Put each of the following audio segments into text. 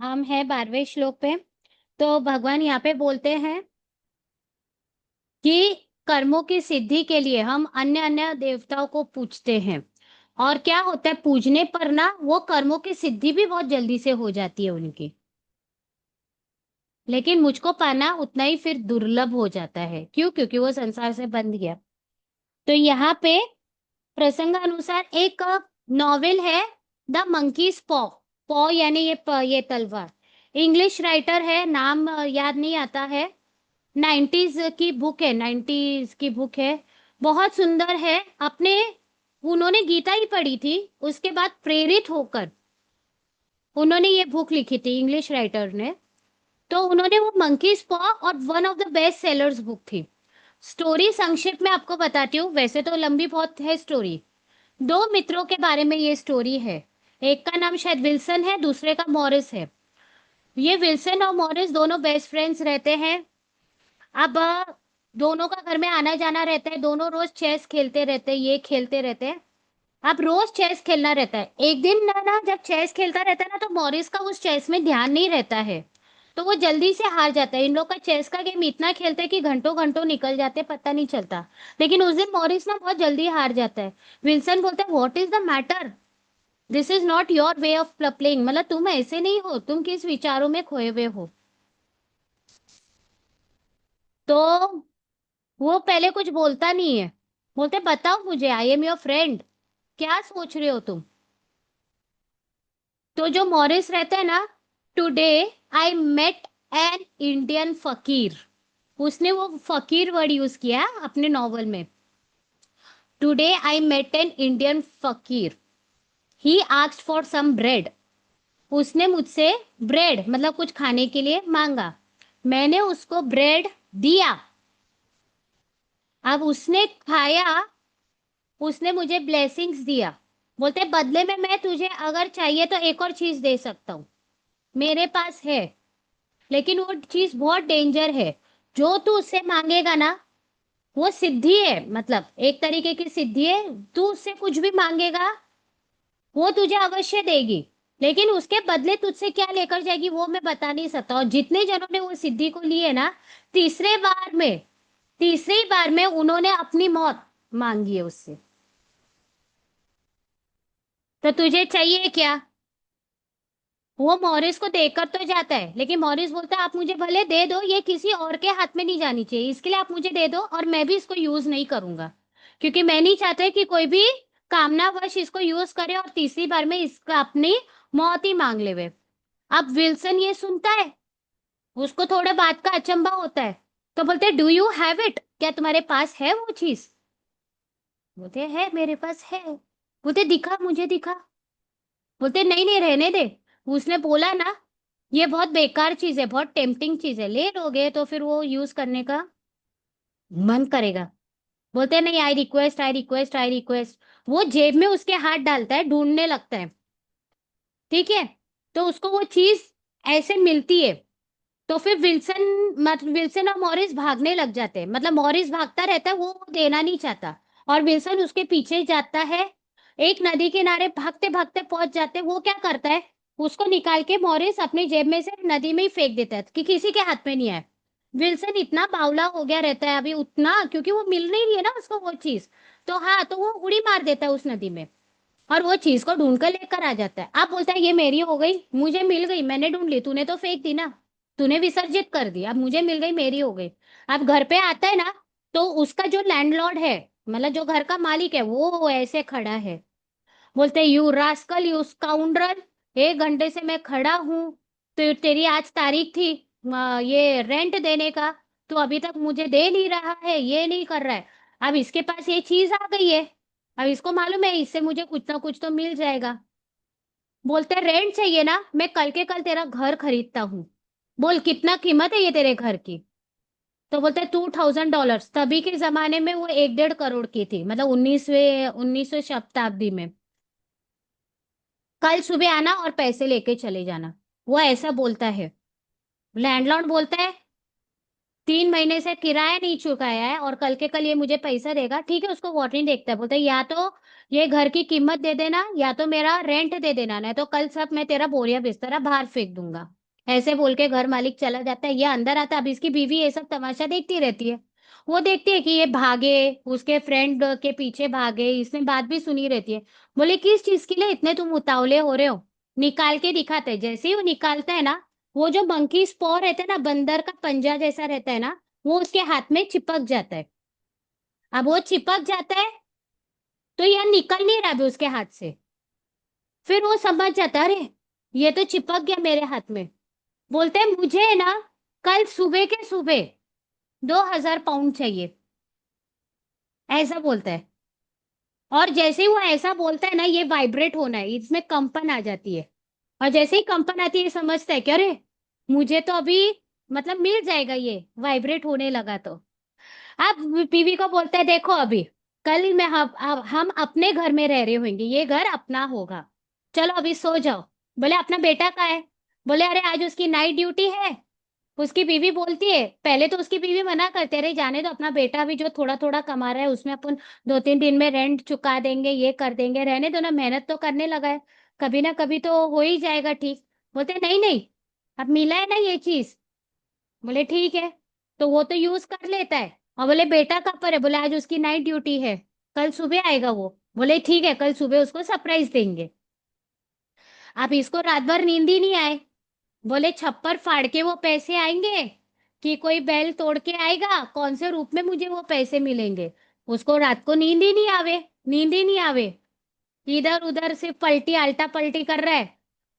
हम है 12वें श्लोक पे। तो भगवान यहाँ पे बोलते हैं कि कर्मों की सिद्धि के लिए हम अन्य अन्य देवताओं को पूजते हैं। और क्या होता है, पूजने पर ना वो कर्मों की सिद्धि भी बहुत जल्दी से हो जाती है उनकी। लेकिन मुझको पाना उतना ही फिर दुर्लभ हो जाता है। क्यों? क्योंकि वो संसार से बंध गया। तो यहाँ पे प्रसंग अनुसार एक नॉवेल है, द मंकीज पॉ। पॉ यानी ये तलवार। इंग्लिश राइटर है, नाम याद नहीं आता है। 90s की बुक है, 90s की बुक है। बहुत सुंदर है। अपने उन्होंने गीता ही पढ़ी थी, उसके बाद प्रेरित होकर उन्होंने ये बुक लिखी थी, इंग्लिश राइटर ने। तो उन्होंने वो मंकीज पॉ, और one of the best sellers book थी। स्टोरी संक्षिप्त में आपको बताती हूँ, वैसे तो लंबी बहुत है स्टोरी। दो मित्रों के बारे में ये स्टोरी है। एक का नाम शायद विल्सन है, दूसरे का मॉरिस है। ये विल्सन और मॉरिस दोनों बेस्ट फ्रेंड्स रहते हैं। अब दोनों का घर में आना जाना रहता है, दोनों रोज चेस खेलते रहते हैं, ये खेलते रहते हैं। अब रोज चेस खेलना रहता है। एक दिन ना ना जब चेस खेलता रहता है ना, तो मॉरिस का उस चेस में ध्यान नहीं रहता है। तो वो जल्दी से हार जाता है। इन लोग का चेस का गेम इतना खेलते हैं कि घंटों घंटों निकल जाते हैं, पता नहीं चलता। लेकिन उस दिन मॉरिस ना बहुत जल्दी हार जाता है। विल्सन बोलता है, what is the matter, this is not your way of playing. मतलब तुम ऐसे नहीं हो, तुम किस विचारों में खोए हुए हो। तो वो पहले कुछ बोलता नहीं है। बोलते, बताओ मुझे, आई एम योर फ्रेंड, क्या सोच रहे हो तुम। तो जो मॉरिस रहता है ना, today I met an Indian fakir. उसने वो फकीर वर्ड यूज किया अपने नॉवल में। Today I met an Indian फकीर, he asked for some bread. उसने मुझसे ब्रेड मतलब कुछ खाने के लिए मांगा। मैंने उसको ब्रेड दिया। अब उसने खाया, उसने मुझे ब्लेसिंग्स दिया। बोलते, बदले में मैं तुझे अगर चाहिए तो एक और चीज दे सकता हूँ, मेरे पास है। लेकिन वो चीज बहुत डेंजर है। जो तू उससे मांगेगा ना, वो सिद्धि है, मतलब एक तरीके की सिद्धि है। तू उससे कुछ भी मांगेगा, वो तुझे अवश्य देगी। लेकिन उसके बदले तुझसे क्या लेकर जाएगी वो मैं बता नहीं सकता। और जितने जनों ने वो सिद्धि को ली है ना, तीसरे बार में तीसरी बार में उन्होंने अपनी मौत मांगी है उससे। तो तुझे चाहिए क्या? वो मॉरिस को देकर तो जाता है, लेकिन मॉरिस बोलता है, आप मुझे भले दे दो, ये किसी और के हाथ में नहीं जानी चाहिए, इसके लिए आप मुझे दे दो, और मैं भी इसको यूज नहीं करूंगा। क्योंकि मैं नहीं चाहता कि कोई भी कामनावश इसको यूज करे और तीसरी बार में इसका अपनी मौत ही मांग ले वे। अब विल्सन ये सुनता है, उसको थोड़ा बात का अचंभा होता है। तो बोलते, डू यू हैव इट, क्या तुम्हारे पास है वो चीज? बोलते, है मेरे पास है। बोलते, दिखा, मुझे दिखा। बोलते, नहीं नहीं, रहने दे। उसने बोला ना, ये बहुत बेकार चीज है, बहुत टेम्पटिंग चीज है, ले लोगे तो फिर वो यूज करने का मन करेगा। बोलते, नहीं, I request, I request, I request. वो जेब में उसके हाथ डालता है, ढूंढने लगता है। ठीक है। तो उसको वो चीज ऐसे मिलती है। तो फिर विल्सन और मॉरिस भागने लग जाते हैं। मतलब मॉरिस भागता रहता है, वो देना नहीं चाहता। और विल्सन उसके पीछे जाता है। एक नदी किनारे भागते भागते पहुंच जाते हैं। वो क्या करता है, उसको निकाल के मॉरिस अपनी जेब में से नदी में ही फेंक देता है कि किसी के हाथ में नहीं आए। विल्सन इतना बावला हो गया रहता है अभी उतना, क्योंकि वो मिल नहीं रही है ना उसको वो चीज। तो हाँ, तो वो उड़ी मार देता है उस नदी में। और वो चीज को ढूंढ कर लेकर आ जाता है। अब बोलता है, ये मेरी हो गई, मुझे मिल गई, मैंने ढूंढ ली, तूने तो फेंक दी ना, तूने विसर्जित कर दी, अब मुझे मिल गई, मेरी हो गई। अब घर पे आता है ना, तो उसका जो लैंडलॉर्ड है, मतलब जो घर का मालिक है, वो ऐसे खड़ा है। बोलते, यू रास्कल, यू स्काउंड्रल, 1 घंटे से मैं खड़ा हूं। तो तेरी आज तारीख थी ये रेंट देने का, तो अभी तक मुझे दे नहीं रहा है, ये नहीं कर रहा है। अब इसके पास ये चीज आ गई है, अब इसको मालूम है इससे मुझे कुछ ना कुछ तो मिल जाएगा। बोलते, रेंट चाहिए ना, मैं कल के कल तेरा घर खरीदता हूँ। बोल, कितना कीमत है ये तेरे घर की? तो बोलते, $2000। तभी के जमाने में वो 1-1.5 करोड़ की थी, मतलब 19वीं शताब्दी में। कल सुबह आना और पैसे लेके चले जाना। वो ऐसा बोलता है। लैंडलॉर्ड बोलता है, 3 महीने से किराया नहीं चुकाया है और कल के कल ये मुझे पैसा देगा, ठीक है, उसको वार्निंग देखता है, बोलता है या तो ये घर की कीमत दे देना या तो मेरा रेंट दे देना, नहीं तो कल सब मैं तेरा बोरिया बिस्तरा बाहर फेंक दूंगा। ऐसे बोल के घर मालिक चला जाता है, ये अंदर आता है। अब इसकी बीवी ये सब तमाशा देखती रहती है। वो देखती है कि ये भागे, उसके फ्रेंड के पीछे भागे, इसने बात भी सुनी रहती है। बोले किस चीज के लिए इतने तुम उतावले हो रहे हो? निकाल के दिखाते हैं। जैसे ही वो निकालता है ना, वो जो मंकी स्पॉ रहता है ना, बंदर का पंजा जैसा रहता है ना, वो उसके हाथ में चिपक जाता है। अब वो चिपक जाता है तो यह निकल नहीं रहा अभी उसके हाथ से। फिर वो समझ जाता है, अरे ये तो चिपक गया मेरे हाथ में। बोलते हैं मुझे है ना कल सुबह के सुबह 2,000 पाउंड चाहिए, ऐसा बोलता है। और जैसे ही वो ऐसा बोलता है ना, ये वाइब्रेट होना है, इसमें कंपन आ जाती है। और जैसे ही कंपन आती है, ये समझता है कि अरे मुझे तो अभी मतलब मिल जाएगा, ये वाइब्रेट होने लगा तो। आप बीवी को बोलते हैं देखो अभी कल मैं हम अपने घर में रह रहे होंगे, ये घर अपना होगा, चलो अभी सो जाओ। बोले अपना बेटा कहाँ है? बोले अरे आज उसकी नाइट ड्यूटी है। उसकी बीवी बोलती है, पहले तो उसकी बीवी मना करते रहे, जाने दो, अपना बेटा भी जो थोड़ा थोड़ा कमा रहा है उसमें अपन 2-3 दिन में रेंट चुका देंगे, ये कर देंगे, रहने दो ना, मेहनत तो करने लगा है, कभी ना कभी तो हो ही जाएगा ठीक। बोलते नहीं नहीं, अब मिला है ना ये चीज। बोले ठीक है, तो वो तो यूज कर लेता है। और बोले बेटा कब पर है? बोले आज उसकी नाइट ड्यूटी है, कल सुबह आएगा वो। बोले ठीक है, कल सुबह उसको सरप्राइज देंगे। अब इसको रात भर नींद ही नहीं आए। बोले छप्पर फाड़ के वो पैसे आएंगे कि कोई बैल तोड़ के आएगा, कौन से रूप में मुझे वो पैसे मिलेंगे। उसको रात को नींद ही नहीं आवे, नींद ही नहीं आवे। इधर उधर से पलटी आल्टा पलटी कर रहा है।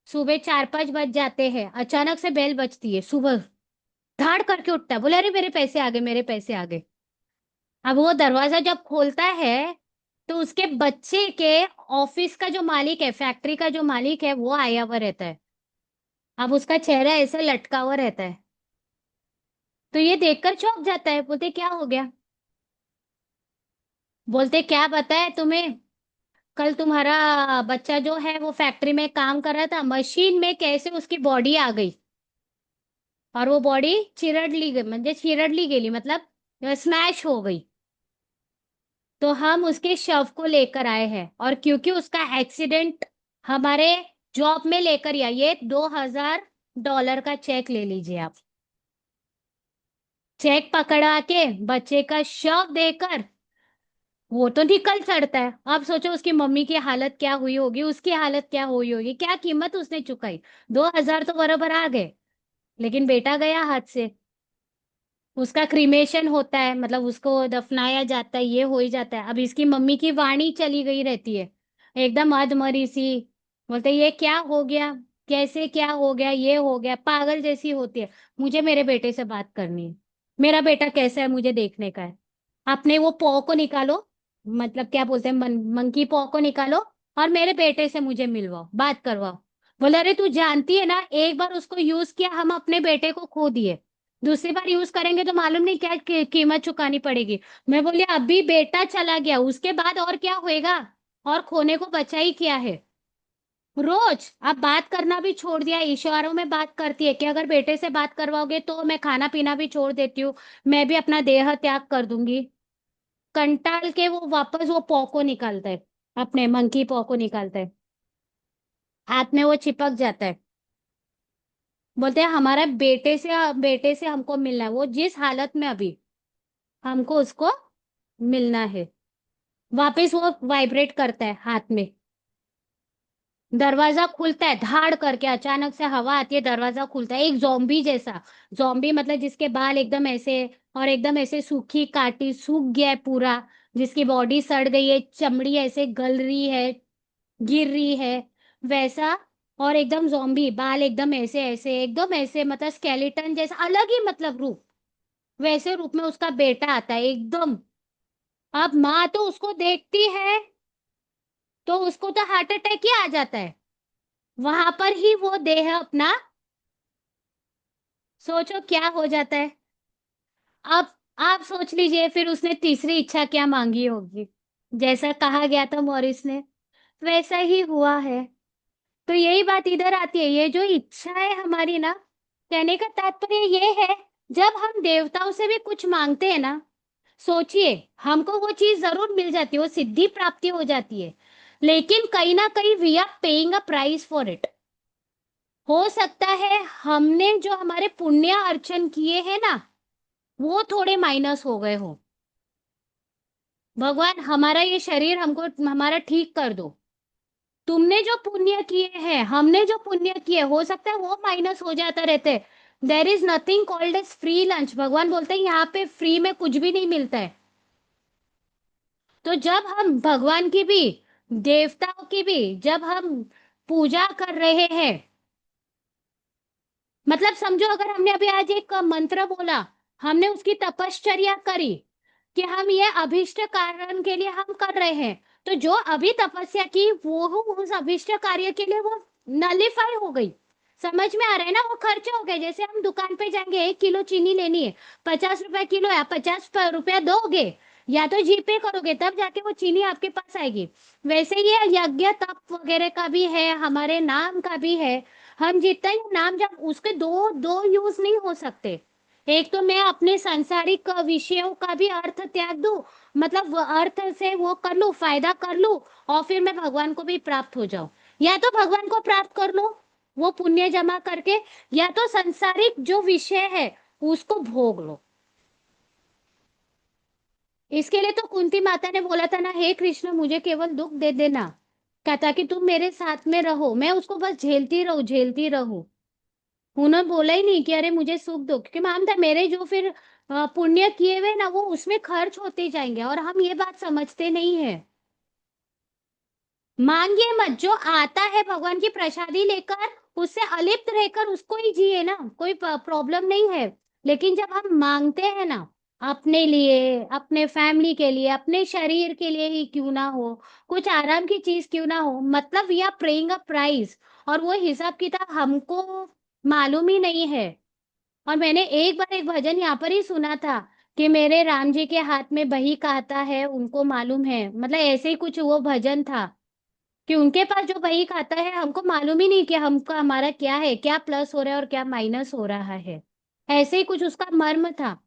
सुबह 4-5 बज जाते हैं, अचानक से बेल बजती है सुबह। धाड़ करके उठता है, बोले अरे मेरे पैसे आ गए, मेरे पैसे आ गए। अब वो दरवाजा जब खोलता है तो उसके बच्चे के ऑफिस का जो मालिक है, फैक्ट्री का जो मालिक है, वो आया हुआ रहता है। अब उसका चेहरा ऐसे लटका हुआ रहता है। तो ये देखकर चौंक जाता है, बोलते क्या हो गया? बोलते क्या बताए तुम्हें, कल तुम्हारा बच्चा जो है वो फैक्ट्री में काम कर रहा था, मशीन में कैसे उसकी बॉडी आ गई, और वो बॉडी चिरडली गई, म्हणजे चिरडली गेली मतलब स्मैश हो गई। तो हम उसके शव को लेकर आए हैं, और क्योंकि उसका एक्सीडेंट हमारे जॉब में लेकर आया, ये $2,000 का चेक ले लीजिए आप। चेक पकड़ा के बच्चे का शव देकर वो तो निकल चढ़ता है। अब सोचो उसकी मम्मी की हालत क्या हुई होगी, उसकी हालत क्या हुई होगी, क्या कीमत उसने चुकाई। 2,000 तो बराबर आ गए, लेकिन बेटा गया हाथ से। उसका क्रीमेशन होता है, मतलब उसको दफनाया जाता है, ये हो ही जाता है। अब इसकी मम्मी की वाणी चली गई रहती है, एकदम अधमरी सी। बोलते ये क्या हो गया, कैसे क्या हो गया, ये हो गया, पागल जैसी होती है। मुझे मेरे बेटे से बात करनी है, मेरा बेटा कैसा है मुझे देखने का है। अपने वो पॉ को निकालो, मतलब क्या बोलते हैं, मंकी पॉ को निकालो, और मेरे बेटे से मुझे मिलवाओ, बात करवाओ। बोले अरे तू जानती है ना, एक बार उसको यूज किया, हम अपने बेटे को खो दिए, दूसरी बार यूज करेंगे तो मालूम नहीं क्या कीमत चुकानी पड़ेगी। मैं बोली अभी बेटा चला गया, उसके बाद और क्या होएगा, और खोने को बचा ही क्या है। रोज अब बात करना भी छोड़ दिया, इशारों में बात करती है कि अगर बेटे से बात करवाओगे तो मैं खाना पीना भी छोड़ देती हूँ, मैं भी अपना देह त्याग कर दूंगी। कंटाल के वो वापस वो पॉ को निकालता है, अपने मंकी पॉ को निकालता है, हाथ में वो चिपक जाता है। बोलते हैं हमारा बेटे से हमको मिलना है, वो जिस हालत में अभी, हमको उसको मिलना है। वापस वो वाइब्रेट करता है हाथ में। दरवाजा खुलता है धाड़ करके, अचानक से हवा आती है, दरवाजा खुलता है, एक जॉम्बी जैसा। जॉम्बी मतलब जिसके बाल एकदम ऐसे, और एकदम ऐसे सूखी काटी, सूख गया है पूरा, जिसकी बॉडी सड़ गई है, चमड़ी ऐसे गल रही है, गिर रही है, वैसा। और एकदम जॉम्बी, बाल एकदम ऐसे ऐसे, एकदम ऐसे, मतलब स्केलेटन जैसा, अलग ही मतलब रूप। वैसे रूप में उसका बेटा आता है एकदम। अब माँ तो उसको देखती है तो उसको तो हार्ट अटैक ही आ जाता है, वहां पर ही वो देह अपना, सोचो क्या हो जाता है। अब आप सोच लीजिए फिर उसने तीसरी इच्छा क्या मांगी होगी। जैसा कहा गया था मॉरिस ने, वैसा ही हुआ है। तो यही बात इधर आती है, ये जो इच्छा है हमारी ना, कहने का तात्पर्य ये है जब हम देवताओं से भी कुछ मांगते हैं ना, सोचिए, हमको वो चीज जरूर मिल जाती है, वो सिद्धि प्राप्ति हो जाती है, लेकिन कहीं ना कहीं we are paying a price for it. हो सकता है हमने जो हमारे पुण्य अर्चन किए हैं ना, वो थोड़े माइनस हो गए हो। भगवान हमारा ये शरीर हमको हमारा ठीक कर दो। तुमने जो पुण्य किए हैं, हमने जो पुण्य किए, हो सकता है वो माइनस हो जाता रहते। There is nothing called as free lunch. भगवान बोलते हैं यहाँ पे फ्री में कुछ भी नहीं मिलता है। तो जब हम भगवान की भी, देवताओं की भी जब हम पूजा कर रहे हैं, मतलब समझो अगर हमने अभी आज एक मंत्र बोला, हमने उसकी तपश्चर्या करी कि हम ये अभिष्ट कारण के लिए हम कर रहे हैं, तो जो अभी तपस्या की वो उस अभिष्ट कार्य के लिए वो नलिफाई हो गई। समझ में आ रहा है ना, वो खर्च हो गए। जैसे हम दुकान पे जाएंगे, 1 किलो चीनी लेनी है, 50 रुपए किलो है, 50 रुपया दोगे या तो जीपे करोगे, तब जाके वो चीनी आपके पास आएगी। वैसे ये यज्ञ तप वगैरह का भी है, हमारे नाम का भी है। हम जितना ही नाम जब उसके दो दो यूज नहीं हो सकते। एक तो मैं अपने सांसारिक विषयों का भी अर्थ त्याग दूं, मतलब वो अर्थ से वो कर लूं, फायदा कर लूं, और फिर मैं भगवान को भी प्राप्त हो जाऊं। या तो भगवान को प्राप्त कर लो वो पुण्य जमा करके, या तो सांसारिक जो विषय है उसको भोग लो। इसके लिए तो कुंती माता ने बोला था ना, हे कृष्ण मुझे केवल दुख दे देना, कहता कि तुम मेरे साथ में रहो, मैं उसको बस झेलती रहूं झेलती रहूं। उन्होंने बोला ही नहीं कि अरे मुझे सुख दो, क्योंकि मालूम था मेरे जो फिर पुण्य किए हुए ना वो उसमें खर्च होते जाएंगे, और हम ये बात समझते नहीं है। मांगिए मत, जो आता है भगवान की प्रसादी लेकर उससे अलिप्त रहकर उसको ही जिए ना, कोई प्रॉब्लम नहीं है। लेकिन जब हम मांगते हैं ना, अपने लिए, अपने फैमिली के लिए, अपने शरीर के लिए ही क्यों ना हो, कुछ आराम की चीज क्यों ना हो, मतलब we are praying a price, और वो हिसाब किताब हमको मालूम ही नहीं है। और मैंने एक बार एक भजन यहाँ पर ही सुना था कि मेरे राम जी के हाथ में बही कहता है उनको मालूम है, मतलब ऐसे ही कुछ वो भजन था कि उनके पास जो बही खाता है हमको मालूम ही नहीं कि हमको हमारा क्या है, क्या प्लस हो रहा है और क्या माइनस हो रहा है। ऐसे ही कुछ उसका मर्म था।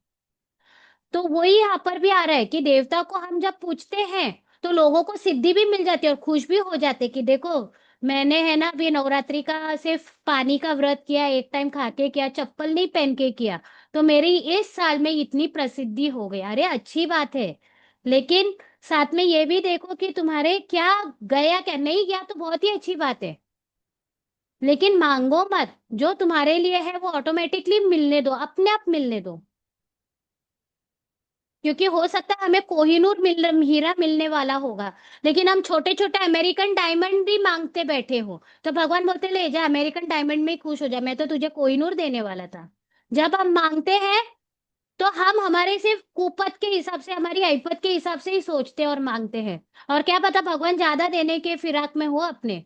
तो वही यहाँ पर भी आ रहा है कि देवता को हम जब पूछते हैं तो लोगों को सिद्धि भी मिल जाती है और खुश भी हो जाते कि देखो, मैंने है ना अभी नवरात्रि का सिर्फ पानी का व्रत किया, एक टाइम खा के किया, चप्पल नहीं पहन के किया, तो मेरी इस साल में इतनी प्रसिद्धि हो गई। अरे अच्छी बात है, लेकिन साथ में ये भी देखो कि तुम्हारे क्या गया, क्या नहीं गया, तो बहुत ही अच्छी बात है। लेकिन मांगो मत, जो तुम्हारे लिए है वो ऑटोमेटिकली मिलने दो, अपने आप मिलने दो। क्योंकि हो सकता है हमें कोहिनूर हीरा मिलने वाला होगा, लेकिन हम छोटे छोटे अमेरिकन डायमंड भी मांगते बैठे हो, तो भगवान बोलते ले जा अमेरिकन डायमंड में ही खुश हो जा, मैं तो तुझे कोहिनूर देने वाला था। जब हम मांगते हैं तो हम हमारे सिर्फ कुपत के हिसाब से, हमारी ऐपत के हिसाब से ही सोचते और मांगते हैं, और क्या पता भगवान ज्यादा देने के फिराक में हो अपने।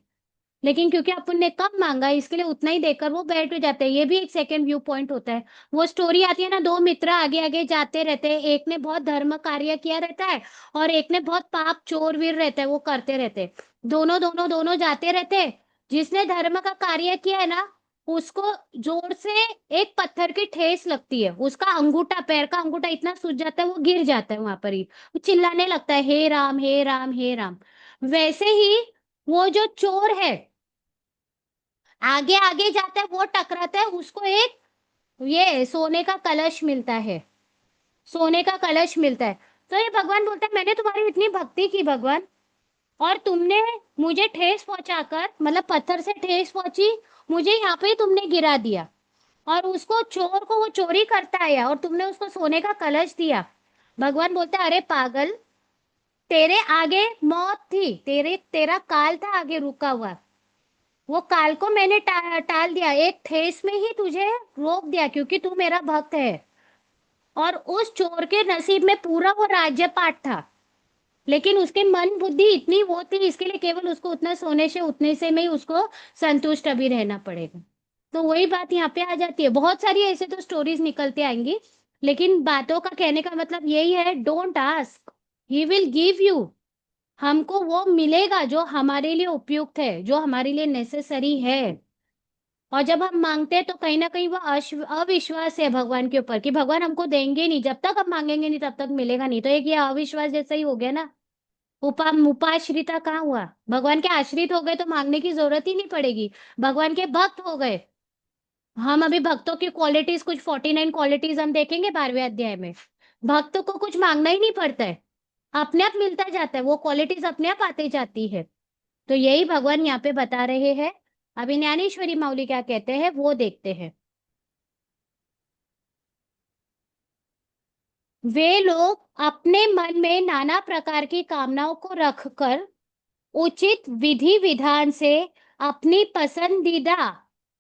लेकिन क्योंकि अपन ने कम मांगा इसके लिए उतना ही देकर वो बैठ जाते हैं। ये भी एक सेकंड व्यू पॉइंट होता है। वो स्टोरी आती है ना, दो मित्र आगे आगे जाते रहते हैं, एक ने बहुत धर्म कार्य किया रहता है और एक ने बहुत पाप चोर वीर रहता है, वो करते रहते हैं। दोनों दोनों दोनों जाते रहते हैं। जिसने धर्म का कार्य किया है ना, उसको जोर से एक पत्थर की ठेस लगती है, उसका अंगूठा, पैर का अंगूठा इतना सूज जाता है वो गिर जाता है वहां पर ही। वो चिल्लाने लगता है हे राम हे राम हे राम। वैसे ही वो जो चोर है आगे आगे जाता है, वो टकराता है, उसको एक ये सोने का कलश मिलता है, सोने का कलश मिलता है। तो ये भगवान बोलता है मैंने तुम्हारी इतनी भक्ति की भगवान, और तुमने मुझे ठेस पहुंचाकर, मतलब पत्थर से ठेस पहुंची, मुझे यहाँ पे ही तुमने गिरा दिया, और उसको चोर को वो चोरी करता आया और तुमने उसको सोने का कलश दिया। भगवान बोलता है अरे पागल, तेरे आगे मौत थी, तेरा काल था आगे रुका हुआ, वो काल को मैंने टाल दिया, एक ठेस में ही तुझे रोक दिया क्योंकि तू मेरा भक्त है। और उस चोर के नसीब में पूरा वो राज्य पाठ था, लेकिन उसके मन बुद्धि इतनी वो थी, इसके लिए केवल उसको उतना सोने से उतने से में ही उसको संतुष्ट अभी रहना पड़ेगा। तो वही बात यहाँ पे आ जाती है। बहुत सारी ऐसे तो स्टोरीज निकलती आएंगी, लेकिन बातों का कहने का मतलब यही है, don't ask, he will give you. हमको वो मिलेगा जो हमारे लिए उपयुक्त है, जो हमारे लिए नेसेसरी है। और जब हम मांगते हैं तो कहीं ना कहीं वो अविश्वास है भगवान के ऊपर कि भगवान हमको देंगे नहीं, जब तक हम मांगेंगे नहीं तब तक मिलेगा नहीं। तो एक ये अविश्वास जैसा ही हो गया ना। उपाश्रिता कहाँ हुआ, भगवान के आश्रित हो गए तो मांगने की जरूरत ही नहीं पड़ेगी। भगवान के भक्त हो गए। हम अभी भक्तों की क्वालिटीज कुछ 49 क्वालिटीज हम देखेंगे 12वें अध्याय में। भक्त को कुछ मांगना ही नहीं पड़ता है, अपने आप मिलता जाता है, वो क्वालिटीज अपने आप आती जाती है। तो यही भगवान यहाँ पे बता रहे हैं। अभी ज्ञानेश्वरी माऊली क्या कहते हैं वो देखते हैं। वे लोग अपने मन में नाना प्रकार की कामनाओं को रखकर उचित विधि विधान से अपनी पसंदीदा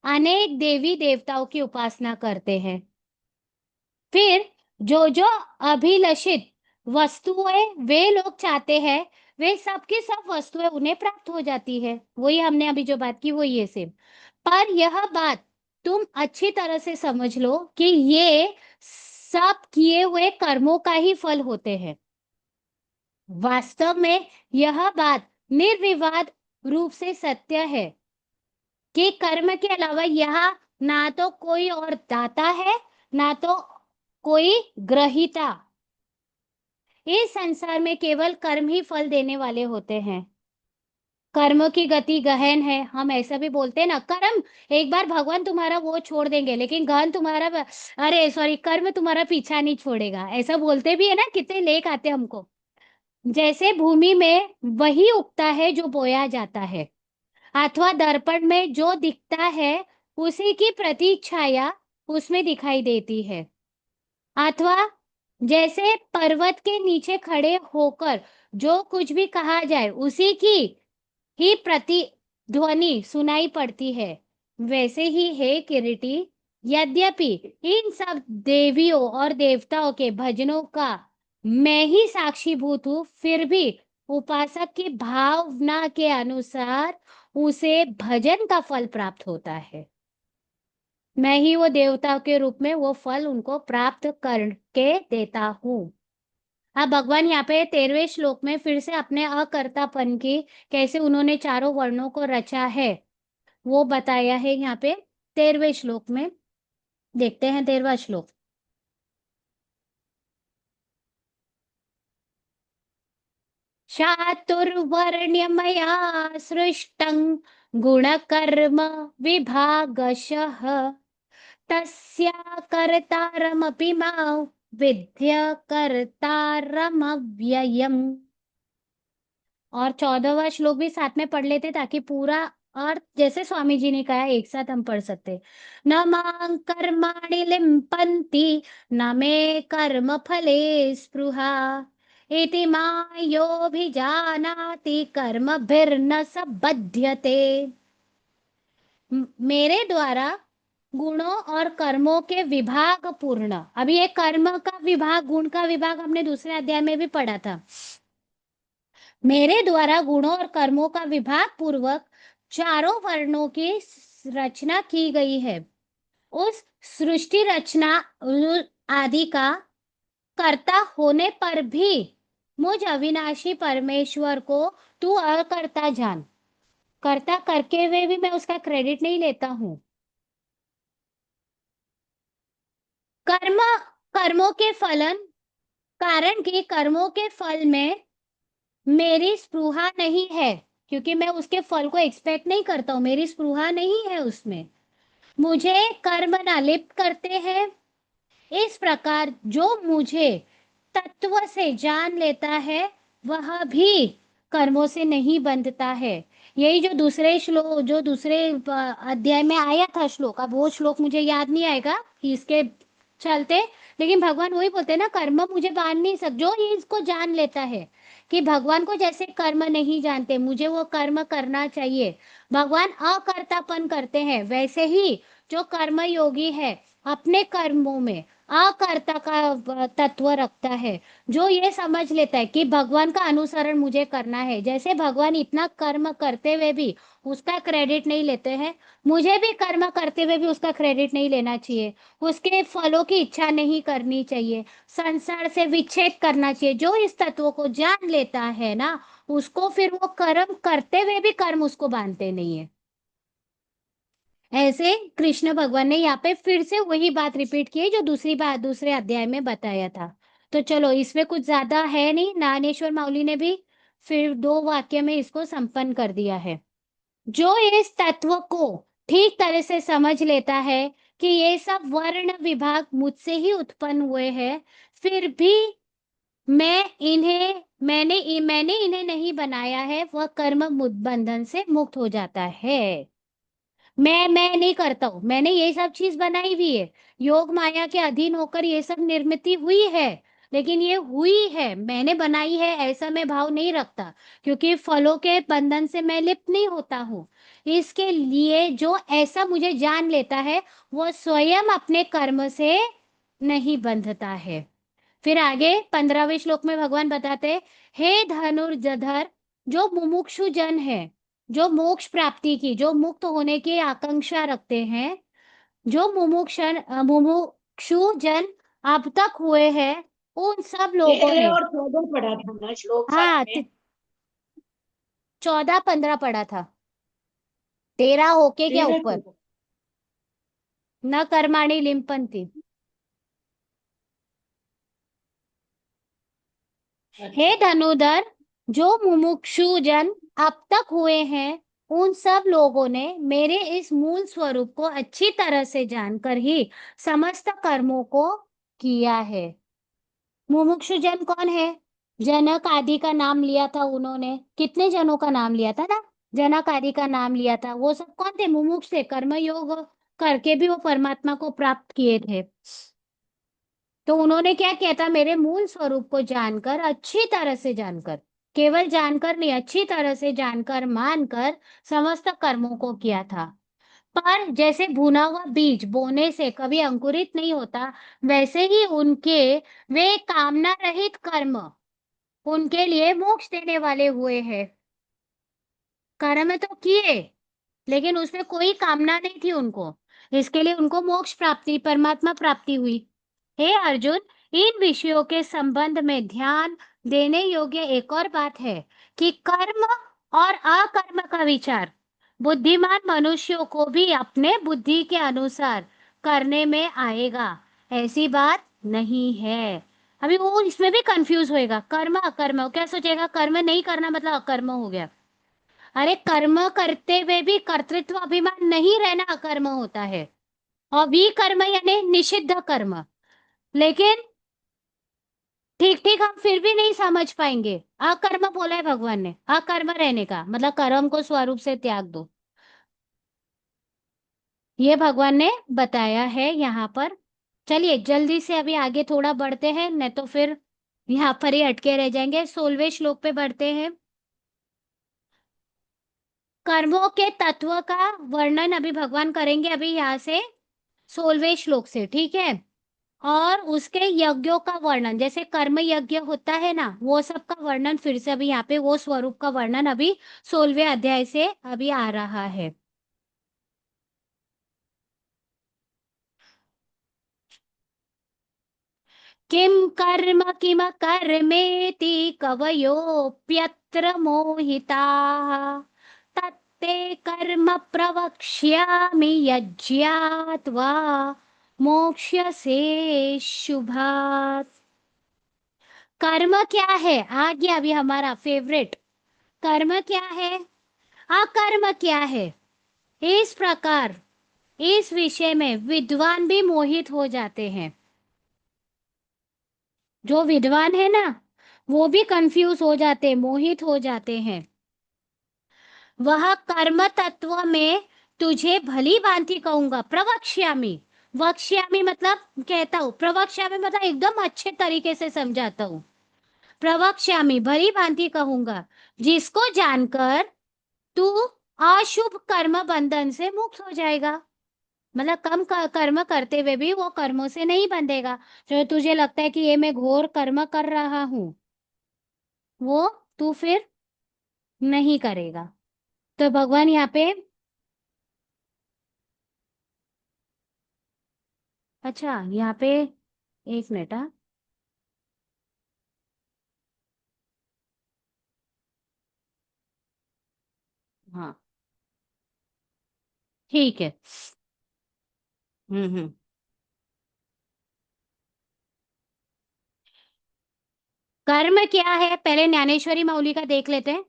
अनेक देवी देवताओं की उपासना करते हैं। फिर जो जो अभिलषित वस्तुएं वे लोग चाहते हैं, वे सब की सब वस्तुएं उन्हें प्राप्त हो जाती है। वही हमने अभी जो बात की वो ये सेम। पर यह बात तुम अच्छी तरह से समझ लो कि ये सब किए हुए कर्मों का ही फल होते हैं। वास्तव में यह बात निर्विवाद रूप से सत्य है कि कर्म के अलावा यहाँ ना तो कोई और दाता है, ना तो कोई ग्रहीता। इस संसार में केवल कर्म ही फल देने वाले होते हैं। कर्म की गति गहन है, हम ऐसा भी बोलते हैं ना। कर्म एक बार भगवान तुम्हारा वो छोड़ देंगे, लेकिन गहन तुम्हारा, अरे सॉरी, कर्म तुम्हारा पीछा नहीं छोड़ेगा, ऐसा बोलते भी है ना। कितने लेख आते हमको। जैसे भूमि में वही उगता है जो बोया जाता है, अथवा दर्पण में जो दिखता है उसी की प्रतिछाया उसमें दिखाई देती है, अथवा जैसे पर्वत के नीचे खड़े होकर जो कुछ भी कहा जाए उसी की ही प्रतिध्वनि सुनाई पड़ती है, वैसे ही है किरीटी। यद्यपि इन सब देवियों और देवताओं के भजनों का मैं ही साक्षीभूत हूँ, फिर भी उपासक की भावना के अनुसार उसे भजन का फल प्राप्त होता है। मैं ही वो देवता के रूप में वो फल उनको प्राप्त करके देता हूँ। अब भगवान यहाँ पे 13वें श्लोक में फिर से अपने अकर्तापन की, कैसे उन्होंने चारों वर्णों को रचा है वो बताया है यहाँ पे 13वें श्लोक में। देखते हैं 13वां श्लोक। चातुर्वर्ण्यमया सृष्टं गुणकर्म विभागशः तस्या कर्तारमपि मां विद्य कर्तारमव्ययम्। और 14वां श्लोक भी साथ में पढ़ लेते ताकि पूरा अर्थ, जैसे स्वामी जी ने कहा, एक साथ हम पढ़ सकते। न मां कर्माणि लिम्पन्ति न मे कर्म फले स्पृहा इति मायोभिजानाति कर्मभिर्न स बध्यते। मेरे द्वारा गुणों और कर्मों के विभाग पूर्ण, अभी ये कर्म का विभाग, गुण का विभाग हमने दूसरे अध्याय में भी पढ़ा था। मेरे द्वारा गुणों और कर्मों का विभाग पूर्वक चारों वर्णों की रचना की गई है। उस सृष्टि रचना आदि का कर्ता होने पर भी मुझ अविनाशी परमेश्वर को तू अकर्ता जान। कर्ता करके हुए भी मैं उसका क्रेडिट नहीं लेता हूं। कर्म, कर्मों के फलन, कारण कि कर्मों के फल में मेरी स्पृहा नहीं है, क्योंकि मैं उसके फल को एक्सपेक्ट नहीं करता हूं, मेरी स्पृहा नहीं है उसमें। मुझे कर्म न लिप्त करते हैं। इस प्रकार जो मुझे तत्व से जान लेता है वह भी कर्मों से नहीं बंधता है। यही जो दूसरे श्लोक, जो दूसरे अध्याय में आया था श्लोक, अब वो श्लोक मुझे याद नहीं आएगा कि इसके चलते, लेकिन भगवान वही बोलते हैं ना, कर्म मुझे बांध नहीं सक, जो ये इसको जान लेता है कि भगवान को जैसे कर्म नहीं जानते, मुझे वो कर्म करना चाहिए, भगवान अकर्तापन करते हैं, वैसे ही जो कर्म योगी है अपने कर्मों में अकर्ता का तत्व रखता है, जो ये समझ लेता है कि भगवान का अनुसरण मुझे करना है, जैसे भगवान इतना कर्म करते हुए भी उसका क्रेडिट नहीं लेते हैं, मुझे भी कर्म करते हुए भी उसका क्रेडिट नहीं लेना चाहिए, उसके फलों की इच्छा नहीं करनी चाहिए, संसार से विच्छेद करना चाहिए। जो इस तत्व को जान लेता है ना, उसको फिर वो कर्म करते हुए भी कर्म उसको बांधते नहीं है। ऐसे कृष्ण भगवान ने यहाँ पे फिर से वही बात रिपीट की है जो दूसरी बात दूसरे अध्याय में बताया था। तो चलो, इसमें कुछ ज्यादा है नहीं, ज्ञानेश्वर माउली ने भी फिर 2 वाक्य में इसको संपन्न कर दिया है। जो इस तत्व को ठीक तरह से समझ लेता है कि ये सब वर्ण विभाग मुझसे ही उत्पन्न हुए हैं, फिर भी मैंने इन्हें नहीं बनाया है, वह कर्म बंधन से मुक्त हो जाता है। मैं नहीं करता हूं, मैंने ये सब चीज बनाई हुई है, योग माया के अधीन होकर ये सब निर्मित हुई है, लेकिन ये हुई है, मैंने बनाई है ऐसा मैं भाव नहीं रखता, क्योंकि फलों के बंधन से मैं लिप्त नहीं होता हूँ। इसके लिए जो ऐसा मुझे जान लेता है, वो स्वयं अपने कर्म से नहीं बंधता है। फिर आगे 15वें श्लोक में भगवान बताते हैं, हे धनुर्धर, जो मुमुक्षु जन है, जो मोक्ष प्राप्ति की, जो मुक्त होने की आकांक्षा रखते हैं, जो मुमुक्षु जन अब तक हुए हैं, उन सब लोगों 13 ने। और 14 पढ़ा था ना श्लोक साथ हाँ, में। 14 15 पढ़ा था, 13 होके क्या 13 ऊपर। 14। न कर्माणि लिम्पन्ति। हे अच्छा। धनुधर, जो मुमुक्षु जन अब तक हुए हैं, उन सब लोगों ने मेरे इस मूल स्वरूप को अच्छी तरह से जानकर ही समस्त कर्मों को किया है। मुमुक्षु जन कौन है? जनक आदि का नाम लिया था उन्होंने, कितने जनों का नाम लिया था ना, जनक आदि का नाम लिया था, वो सब कौन थे? मुमुक्ष थे, कर्म योग करके भी वो परमात्मा को प्राप्त किए थे। तो उन्होंने क्या किया था? मेरे मूल स्वरूप को जानकर, अच्छी तरह से जानकर, केवल जानकर नहीं, अच्छी तरह से जानकर मानकर समस्त कर्मों को किया था। पर जैसे भुना हुआ बीज बोने से कभी अंकुरित नहीं होता, वैसे ही उनके वे कामना रहित कर्म उनके लिए मोक्ष देने वाले हुए हैं। कर्म तो किए, लेकिन उसमें कोई कामना नहीं थी उनको, इसके लिए उनको मोक्ष प्राप्ति, परमात्मा प्राप्ति हुई। हे अर्जुन, इन विषयों के संबंध में ध्यान देने योग्य एक और बात है कि कर्म और अकर्म का विचार बुद्धिमान मनुष्यों को भी अपने बुद्धि के अनुसार करने में आएगा, ऐसी बात नहीं है। अभी वो इसमें भी कंफ्यूज होएगा, कर्म अकर्म, वो क्या सोचेगा कर्म नहीं करना मतलब अकर्म हो गया। अरे, कर्म करते हुए भी कर्तृत्व अभिमान नहीं रहना अकर्म होता है, और विकर्म यानी निषिद्ध कर्म। लेकिन ठीक ठीक हम फिर भी नहीं समझ पाएंगे। अकर्म बोला है भगवान ने, अकर्म रहने का मतलब कर्म को स्वरूप से त्याग दो, ये भगवान ने बताया है यहाँ पर। चलिए जल्दी से अभी आगे थोड़ा बढ़ते हैं, नहीं तो फिर यहाँ पर ही अटके रह जाएंगे। 16वें श्लोक पे बढ़ते हैं। कर्मों के तत्व का वर्णन अभी भगवान करेंगे, अभी यहाँ से 16वें श्लोक से, ठीक है। और उसके यज्ञों का वर्णन, जैसे कर्म यज्ञ होता है ना, वो सब का वर्णन फिर से अभी यहाँ पे, वो स्वरूप का वर्णन अभी 16वें अध्याय से अभी आ रहा है। किम कर्म किम कर्मेति कवयोऽप्यत्र मोहिताः, तत्ते कर्म प्रवक्ष्यामि यज्ञात्वा मोक्ष्यसे शुभात्। कर्म क्या है? आ गया अभी हमारा फेवरेट। कर्म क्या है, अकर्म क्या है? इस प्रकार इस विषय में विद्वान भी मोहित हो जाते हैं। जो विद्वान है ना, वो भी कंफ्यूज हो जाते हैं, मोहित हो जाते हैं। वह कर्म तत्व में तुझे भली भांति कहूंगा, प्रवक्ष्यामि। वक्ष्यामि मतलब कहता हूँ, प्रवक्ष्यामि मतलब एकदम अच्छे तरीके से समझाता हूँ। प्रवक्ष्यामि भली भांति कहूंगा, जिसको जानकर तू अशुभ कर्म बंधन से मुक्त हो जाएगा। मतलब कम कर्म करते हुए भी वो कर्मों से नहीं बंधेगा। जो तुझे लगता है कि ये मैं घोर कर्म कर रहा हूं, वो तू फिर नहीं करेगा। तो भगवान यहाँ पे, अच्छा यहाँ पे, एक मिनट, हाँ। हाँ, ठीक है। हम्म। कर्म क्या है, पहले ज्ञानेश्वरी माउली का देख लेते हैं।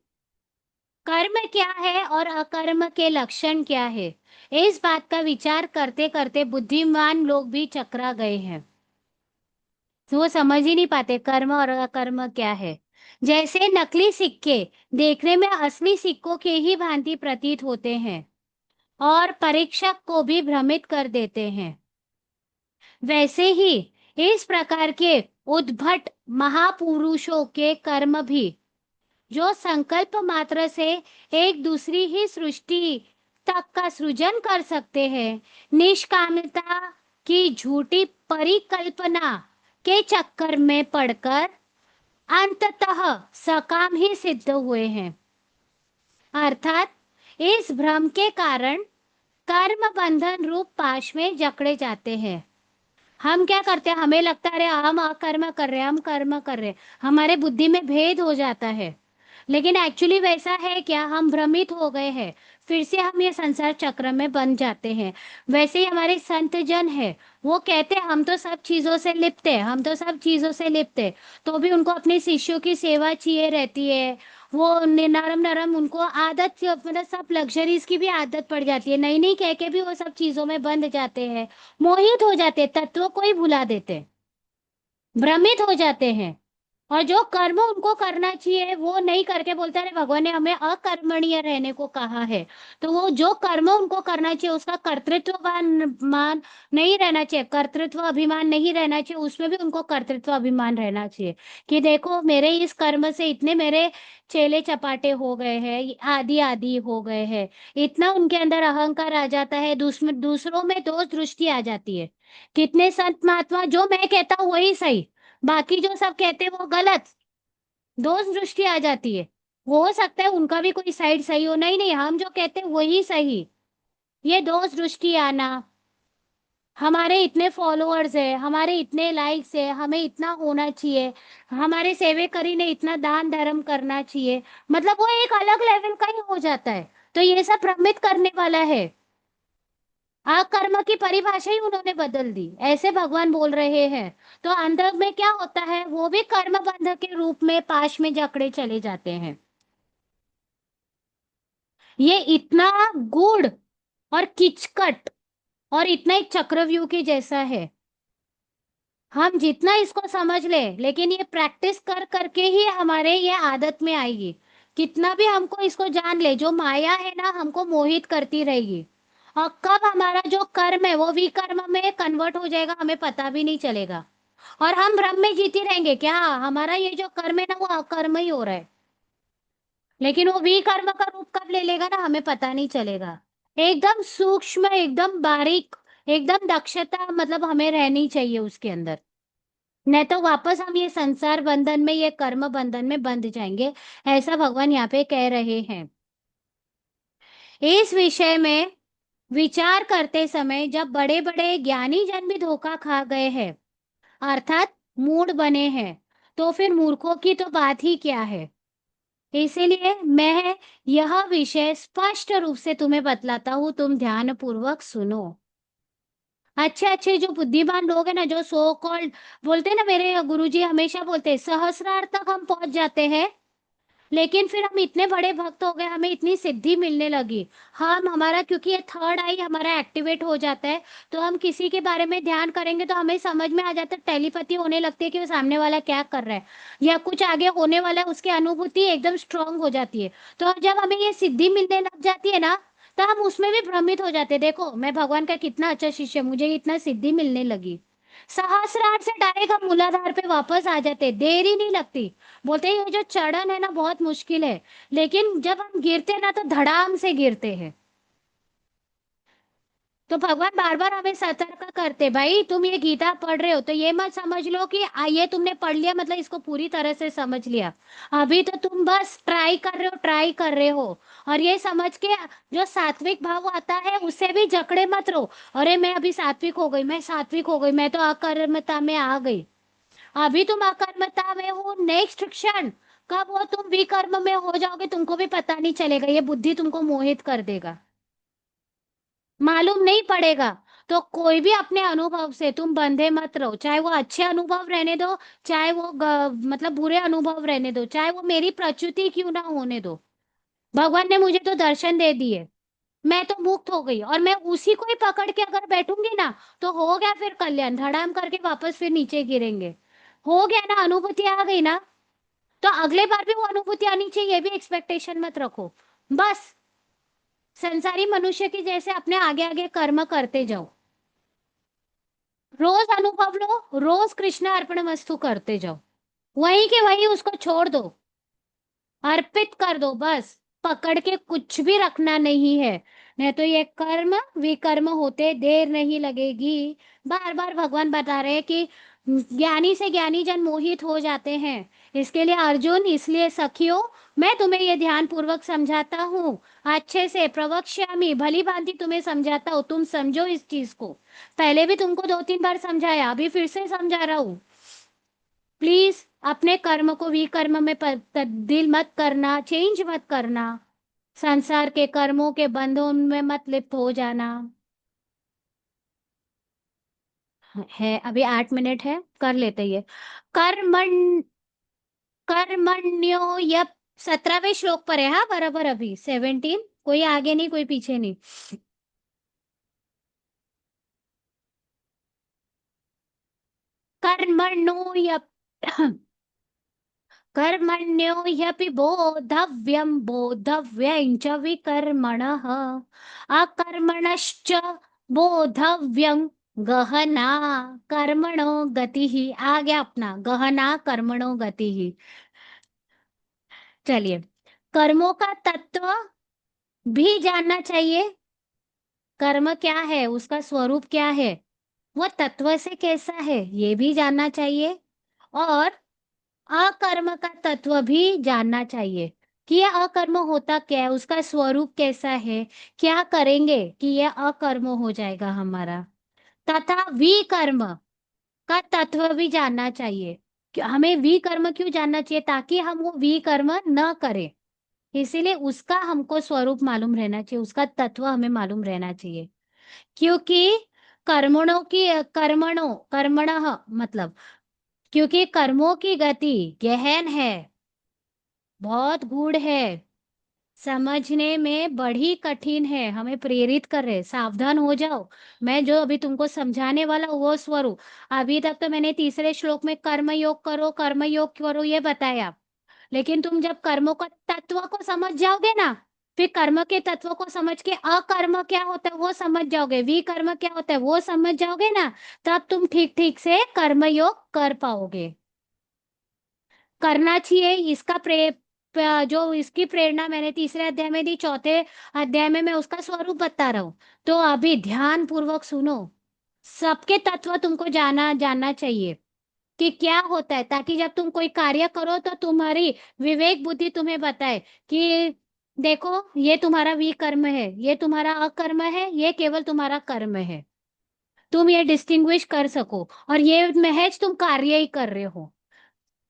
कर्म क्या है और अकर्म के लक्षण क्या है, इस बात का विचार करते करते बुद्धिमान लोग भी चकरा गए हैं। तो वो समझ ही नहीं पाते कर्म और अकर्म क्या है। जैसे नकली सिक्के देखने में असली सिक्कों के ही भांति प्रतीत होते हैं और परीक्षक को भी भ्रमित कर देते हैं, वैसे ही इस प्रकार के उद्भट महापुरुषों के कर्म भी, जो संकल्प मात्र से एक दूसरी ही सृष्टि तक का सृजन कर सकते हैं, निष्कामता की झूठी परिकल्पना के चक्कर में पड़कर अंततः सकाम ही सिद्ध हुए हैं। अर्थात इस भ्रम के कारण कर्म बंधन रूप पाश में जकड़े जाते हैं। हम क्या करते हैं, हमें लगता है अरे हम अकर्म कर रहे हैं, हम कर्म कर रहे हैं, हमारे बुद्धि में भेद हो जाता है। लेकिन एक्चुअली वैसा है क्या, हम भ्रमित हो गए हैं, फिर से हम ये संसार चक्र में बन जाते हैं। वैसे ही हमारे संत जन है, वो कहते हैं हम तो सब चीजों से लिप्त है, हम तो सब चीजों से लिप्त है, तो भी उनको अपने शिष्यों की सेवा चाहिए रहती है। वो नरम नरम उनको आदत मतलब सब लग्जरीज की भी आदत पड़ जाती है, नहीं नहीं कह के भी वो सब चीजों में बंध जाते हैं, मोहित हो जाते हैं, तत्व को ही भुला देते हैं, भ्रमित हो जाते हैं। और जो कर्म उनको करना चाहिए वो नहीं करके बोलते हैं, अरे भगवान ने हमें अकर्मणीय रहने को कहा है। तो वो जो कर्म उनको करना चाहिए उसका कर्तृत्ववान मान नहीं रहना चाहिए, कर्तृत्व अभिमान नहीं रहना चाहिए, उसमें भी उनको कर्तृत्व अभिमान रहना चाहिए कि देखो मेरे इस कर्म से इतने मेरे चेले चपाटे हो गए हैं, आदि आदि हो गए हैं। इतना उनके अंदर अहंकार आ जाता है, दूसरों में दोष दृष्टि आ जाती है। कितने संत महात्मा जो मैं कहता हूँ वही सही, बाकी जो सब कहते हैं वो गलत, दोष दृष्टि आ जाती है। हो सकता है उनका भी कोई साइड सही हो, नहीं नहीं हम जो कहते हैं वही सही, ये दोष दृष्टि आना। हमारे इतने फॉलोअर्स है, हमारे इतने लाइक्स है, हमें इतना होना चाहिए, हमारे सेवेकरी ने इतना दान धर्म करना चाहिए, मतलब वो एक अलग लेवल का ही हो जाता है। तो ये सब भ्रमित करने वाला है। अकर्म की परिभाषा ही उन्होंने बदल दी, ऐसे भगवान बोल रहे हैं। तो अंत में क्या होता है, वो भी कर्म बंध के रूप में पाश में जकड़े चले जाते हैं। ये इतना गूढ़ और किचकट और इतना एक चक्रव्यूह के जैसा है। हम जितना इसको समझ ले, लेकिन ये प्रैक्टिस कर करके ही हमारे ये आदत में आएगी। कितना भी हमको इसको जान ले, जो माया है ना हमको मोहित करती रहेगी, और कब हमारा जो कर्म है वो विकर्म में कन्वर्ट हो जाएगा हमें पता भी नहीं चलेगा। और हम भ्रम में जीते रहेंगे क्या हमारा ये जो कर्म है ना वो अकर्म ही हो रहा है, लेकिन वो विकर्म का रूप कब ले लेगा ना हमें पता नहीं चलेगा। एकदम सूक्ष्म, एकदम बारीक, एकदम दक्षता मतलब हमें रहनी चाहिए उसके अंदर, नहीं तो वापस हम ये संसार बंधन में, ये कर्म बंधन में बंध जाएंगे। ऐसा भगवान यहाँ पे कह रहे हैं। इस विषय में विचार करते समय जब बड़े बड़े ज्ञानी जन भी धोखा खा गए हैं, अर्थात मूढ़ बने हैं, तो फिर मूर्खों की तो बात ही क्या है। इसीलिए मैं यह विषय स्पष्ट रूप से तुम्हें बतलाता हूँ, तुम ध्यान पूर्वक सुनो। अच्छे अच्छे जो बुद्धिमान लोग हैं ना, जो सो कॉल्ड बोलते हैं ना, मेरे गुरुजी हमेशा बोलते हैं सहस्रार तक हम पहुंच जाते हैं, लेकिन फिर हम इतने बड़े भक्त हो गए, हमें इतनी सिद्धि मिलने लगी, हम हमारा क्योंकि ये थर्ड आई हमारा एक्टिवेट हो जाता है, तो हम किसी के बारे में ध्यान करेंगे तो हमें समझ में आ जाता है, टेलीपैथी होने लगती है कि वो सामने वाला क्या कर रहा है या कुछ आगे होने वाला है, उसकी अनुभूति एकदम स्ट्रांग हो जाती है। तो जब हमें ये सिद्धि मिलने लग जाती है ना, तो हम उसमें भी भ्रमित हो जाते हैं, देखो मैं भगवान का कितना अच्छा शिष्य, मुझे इतना सिद्धि मिलने लगी। सहस्रार से डायरेक्ट हम मूलाधार पे वापस आ जाते, देर ही नहीं लगती। बोलते हैं ये जो चढ़न है ना बहुत मुश्किल है, लेकिन जब हम गिरते हैं ना तो धड़ाम से गिरते हैं। तो भगवान बार बार हमें सतर्क करते, भाई तुम ये गीता पढ़ रहे हो तो ये मत समझ लो कि ये तुमने पढ़ लिया मतलब इसको पूरी तरह से समझ लिया। अभी तो तुम बस ट्राई कर रहे हो, ट्राई कर रहे हो। और ये समझ के जो सात्विक भाव आता है उससे भी जकड़े मत रहो, अरे मैं अभी सात्विक हो गई, मैं सात्विक हो गई, मैं तो अकर्मता में आ गई। अभी तुम अकर्मता में हो, नेक्स्ट क्षण कब वो तुम विकर्म में हो जाओगे तुमको भी पता नहीं चलेगा, ये बुद्धि तुमको मोहित कर देगा। मालूम नहीं पड़ेगा। तो कोई भी अपने अनुभव से तुम बंधे मत रहो, चाहे वो अच्छे अनुभव रहने दो, चाहे वो मतलब बुरे अनुभव रहने दो, चाहे वो मेरी प्रच्युति क्यों ना होने दो। भगवान ने मुझे तो दर्शन दे दिए, मैं तो मुक्त हो गई, और मैं उसी को ही पकड़ के अगर बैठूंगी ना, तो हो गया फिर कल्याण, धड़ाम करके वापस फिर नीचे गिरेंगे। हो गया ना, अनुभूति आ गई ना, तो अगले बार भी वो अनुभूति आनी चाहिए, ये भी एक्सपेक्टेशन मत रखो। बस संसारी मनुष्य की जैसे अपने आगे आगे कर्म करते जाओ, रोज अनुभव लो, रोज कृष्ण अर्पण वस्तु करते जाओ, वहीं के वहीं उसको छोड़ दो, अर्पित कर दो बस। पकड़ के कुछ भी रखना नहीं है, नहीं तो ये कर्म विकर्म होते देर नहीं लगेगी। बार बार भगवान बता रहे हैं कि ज्ञानी से ज्ञानी जन मोहित हो जाते हैं। इसके लिए अर्जुन, इसलिए सखियों, मैं तुम्हें ये ध्यान पूर्वक समझाता हूँ, अच्छे से प्रवक्ष्यामि, भली भांति तुम्हें समझाता हूँ, तुम समझो इस चीज को। पहले भी तुमको 2-3 बार समझाया, अभी फिर से समझा रहा हूँ। प्लीज अपने कर्म को विकर्म में तब्दील मत करना, चेंज मत करना, संसार के कर्मों के बंधन में मत लिप्त हो जाना। है अभी 8 मिनट है, कर लेते ये। कर्मण कर्मण्यो यप 17वें श्लोक पर है, हाँ बराबर, अभी 17, कोई आगे नहीं कोई पीछे नहीं। कर्मणो यप कर्मण्यो ह्यपि बोद्धव्यं बोद्धव्यं च विकर्मणः अकर्मणश्च बोद्धव्यं गहना कर्मणो गतिः। आ गया अपना गहना कर्मणो गतिः। चलिए, कर्मों का तत्व भी जानना चाहिए, कर्म क्या है, उसका स्वरूप क्या है, वो तत्व से कैसा है ये भी जानना चाहिए, और अकर्म का तत्व भी जानना चाहिए कि यह अकर्म होता क्या है, उसका स्वरूप कैसा है, क्या करेंगे कि यह अकर्म हो जाएगा हमारा, तथा विकर्म का तत्व भी जानना चाहिए। हमें विकर्म क्यों जानना चाहिए, ताकि हम वो विकर्म न करें, इसीलिए उसका हमको स्वरूप मालूम रहना चाहिए, उसका तत्व हमें मालूम रहना चाहिए। क्योंकि कर्मणों मतलब, क्योंकि कर्मों की गति गहन है, बहुत गूढ़ है, समझने में बड़ी कठिन है, हमें प्रेरित कर रहे, सावधान हो जाओ। मैं जो अभी तुमको समझाने वाला हूं, वो स्वरूप, अभी तक तो मैंने तीसरे श्लोक में कर्म योग करो ये बताया, लेकिन तुम जब कर्मों का तत्व को समझ जाओगे ना, फिर कर्म के तत्व को समझ के अकर्म क्या होता है वो समझ जाओगे, विकर्म क्या होता है वो समझ जाओगे ना, तब तुम ठीक ठीक से कर्म योग कर पाओगे। करना चाहिए इसका जो इसकी प्रेरणा मैंने तीसरे अध्याय में दी, चौथे अध्याय में मैं उसका स्वरूप बता रहा हूं। तो अभी ध्यान पूर्वक सुनो, सबके तत्व तुमको जानना चाहिए कि क्या होता है, ताकि जब तुम कोई कार्य करो तो तुम्हारी विवेक बुद्धि तुम्हें बताए कि देखो ये तुम्हारा विकर्म है, ये तुम्हारा अकर्म है, ये केवल तुम्हारा कर्म है, तुम ये डिस्टिंग्विश कर सको, और ये महज तुम कार्य ही कर रहे हो,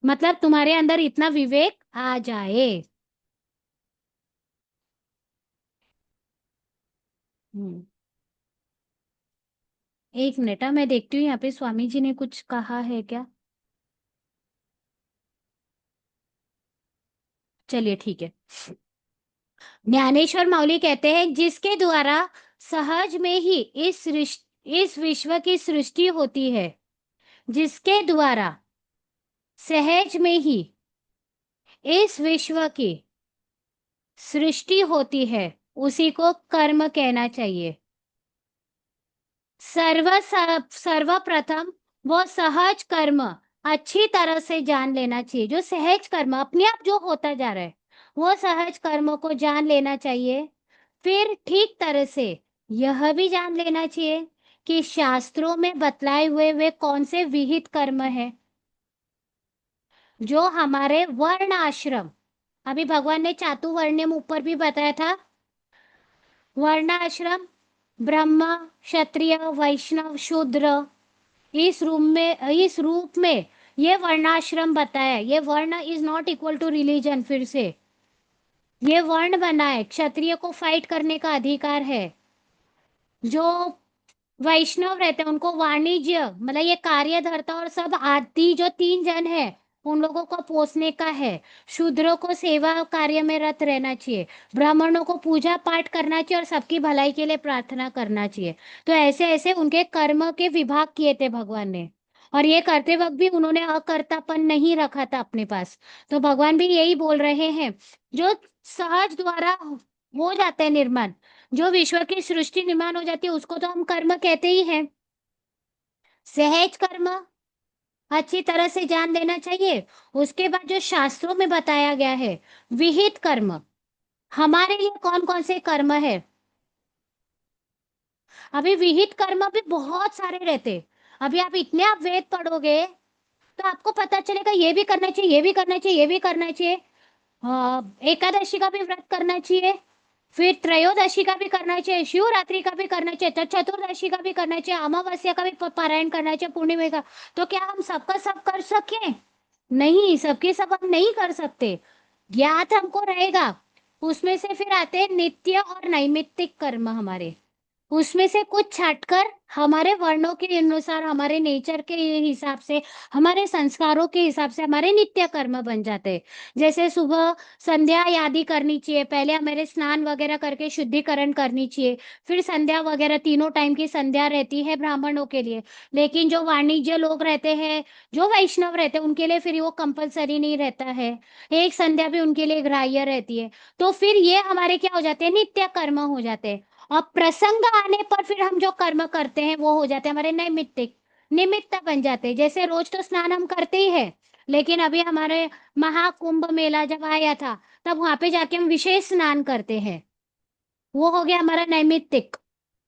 मतलब तुम्हारे अंदर इतना विवेक आ जाए। हम्म, 1 मिनट, मैं देखती हूँ यहाँ पे स्वामी जी ने कुछ कहा है क्या। चलिए ठीक है। ज्ञानेश्वर माउली कहते हैं, जिसके द्वारा सहज में ही इस विश्व की सृष्टि होती है, जिसके द्वारा सहज में ही इस विश्व की सृष्टि होती है, उसी को कर्म कहना चाहिए। सर्वप्रथम वो सहज कर्म अच्छी तरह से जान लेना चाहिए, जो सहज कर्म अपने आप जो होता जा रहा है, वो सहज कर्म को जान लेना चाहिए। फिर ठीक तरह से यह भी जान लेना चाहिए कि शास्त्रों में बतलाए हुए वे कौन से विहित कर्म है, जो हमारे वर्ण आश्रम, अभी भगवान ने चातुर्वर्ण्यम ऊपर भी बताया था, वर्ण आश्रम, ब्रह्म, क्षत्रिय, वैष्णव, शूद्र, इस रूप में ये वर्णाश्रम बताया है। ये varna is not equal to religion, फिर से ये वर्ण बना है, क्षत्रिय को फाइट करने का अधिकार है, जो वैष्णव रहते हैं उनको वाणिज्य मतलब ये कार्यधर्ता और सब आदि जो तीन जन है उन लोगों को पोसने का है। शूद्रों को सेवा कार्य में रत रहना चाहिए। ब्राह्मणों को पूजा पाठ करना चाहिए और सबकी भलाई के लिए प्रार्थना करना चाहिए। तो ऐसे ऐसे उनके कर्म के विभाग किए थे भगवान ने। और ये करते वक्त भी उन्होंने अकर्तापन नहीं रखा था अपने पास। तो भगवान भी यही बोल रहे हैं, जो सहज द्वारा हो जाते हैं निर्माण, जो विश्व की सृष्टि निर्माण हो जाती है उसको तो हम कर्म कहते ही हैं। सहज कर्म अच्छी तरह से जान लेना चाहिए। उसके बाद जो शास्त्रों में बताया गया है, विहित कर्म, हमारे लिए कौन कौन से कर्म है। अभी विहित कर्म भी बहुत सारे रहते। अभी आप वेद पढ़ोगे तो आपको पता चलेगा ये भी करना चाहिए, ये भी करना चाहिए, ये भी करना चाहिए। एकादशी का भी व्रत करना चाहिए, फिर त्रयोदशी का भी करना चाहिए, शिवरात्रि का भी करना चाहिए, चतुर्दशी का भी करना चाहिए, अमावस्या का भी पारायण करना चाहिए, पूर्णिमा का। तो क्या हम सबका सब कर सके? नहीं, सबके सब हम नहीं कर सकते। ज्ञात हमको रहेगा। उसमें से फिर आते हैं नित्य और नैमित्तिक कर्म हमारे। उसमें से कुछ छांटकर हमारे वर्णों के अनुसार, हमारे नेचर के हिसाब से, हमारे संस्कारों के हिसाब से हमारे नित्य कर्म बन जाते हैं। जैसे सुबह संध्या आदि करनी चाहिए, पहले हमारे स्नान वगैरह करके शुद्धिकरण करनी चाहिए। फिर संध्या वगैरह, तीनों टाइम की संध्या रहती है ब्राह्मणों के लिए। लेकिन जो वाणिज्य लोग रहते हैं, जो वैष्णव रहते हैं, उनके लिए फिर वो कंपलसरी नहीं रहता है। एक संध्या भी उनके लिए ग्राह्य रहती है। तो फिर ये हमारे क्या हो जाते हैं, नित्य कर्म हो जाते हैं। और प्रसंग आने पर फिर हम जो कर्म करते हैं वो हो जाते हैं हमारे नैमित्तिक, निमित्त बन जाते हैं। जैसे रोज तो स्नान हम करते ही हैं, लेकिन अभी हमारे महाकुंभ मेला जब आया था, तब वहां पे जाके हम विशेष स्नान करते हैं। वो हो गया हमारा नैमित्तिक।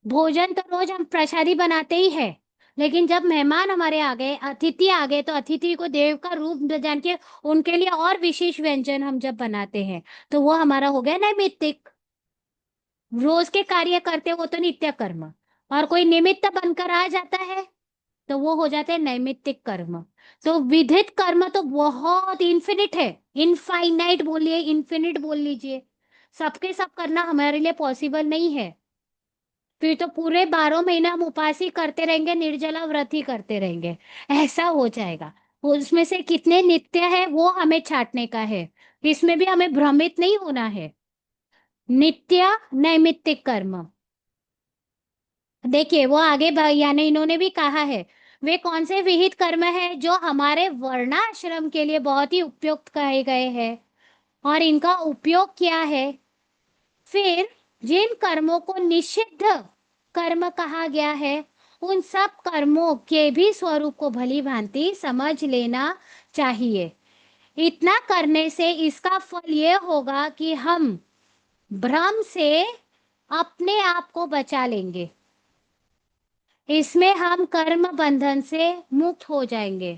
भोजन तो रोज हम प्रसादी बनाते ही है, लेकिन जब मेहमान हमारे आ गए, अतिथि आ गए, तो अतिथि को देव का रूप जान के उनके लिए और विशेष व्यंजन हम जब बनाते हैं, तो वो हमारा हो गया नैमित्तिक। रोज के कार्य करते वो तो नित्य कर्म। और कोई निमित्त बनकर आ जाता है तो वो हो जाते हैं नैमित्तिक कर्म। तो विधित कर्म तो बहुत इन्फिनिट है। इनफाइनाइट बोलिए, इन्फिनिट बोल लीजिए। सबके सब करना हमारे लिए पॉसिबल नहीं है। फिर तो पूरे 12 महीना हम उपास ही करते रहेंगे, निर्जला व्रत ही करते रहेंगे, ऐसा हो जाएगा। उसमें से कितने नित्य है वो हमें छांटने का है। इसमें भी हमें भ्रमित नहीं होना है। नित्य नैमित्तिक कर्म, देखिए वो आगे यानी इन्होंने भी कहा है, वे कौन से विहित कर्म है जो हमारे वर्णाश्रम के लिए बहुत ही उपयुक्त कहे गए हैं, और इनका उपयोग क्या है। फिर जिन कर्मों को निषिद्ध कर्म कहा गया है, उन सब कर्मों के भी स्वरूप को भली भांति समझ लेना चाहिए। इतना करने से इसका फल ये होगा कि हम भ्रम से अपने आप को बचा लेंगे। इसमें हम कर्म बंधन से मुक्त हो जाएंगे।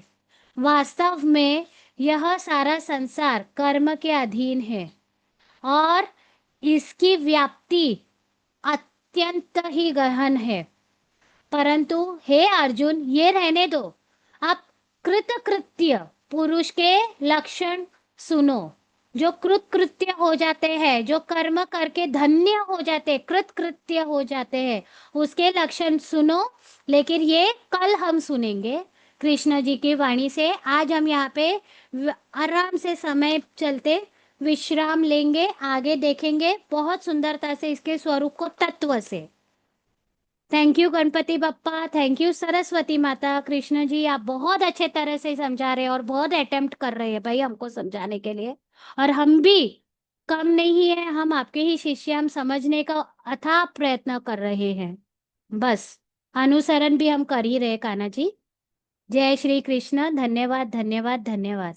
वास्तव में यह सारा संसार कर्म के अधीन है, और इसकी व्याप्ति अत्यंत ही गहन है। परंतु हे अर्जुन, ये रहने दो। अब कृतकृत्य पुरुष के लक्षण सुनो। जो कृतकृत्य हो जाते हैं, जो कर्म करके धन्य हो जाते, कृतकृत्य हो जाते हैं, उसके लक्षण सुनो। लेकिन ये कल हम सुनेंगे कृष्ण जी की वाणी से। आज हम यहाँ पे आराम से समय चलते विश्राम लेंगे, आगे देखेंगे बहुत सुंदरता से इसके स्वरूप को तत्व से। Thank you Ganpati Bappa, thank you Saraswati माता। कृष्ण जी आप बहुत अच्छे तरह से समझा रहे हैं और बहुत अटेम्प्ट कर रहे हैं भाई हमको समझाने के लिए। और हम भी कम नहीं है, हम आपके ही शिष्य, हम समझने का अथाह प्रयत्न कर रहे हैं। बस अनुसरण भी हम कर ही रहे कान्हा जी। जय श्री कृष्ण, धन्यवाद धन्यवाद धन्यवाद।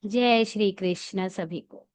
जय श्री कृष्ण सभी को।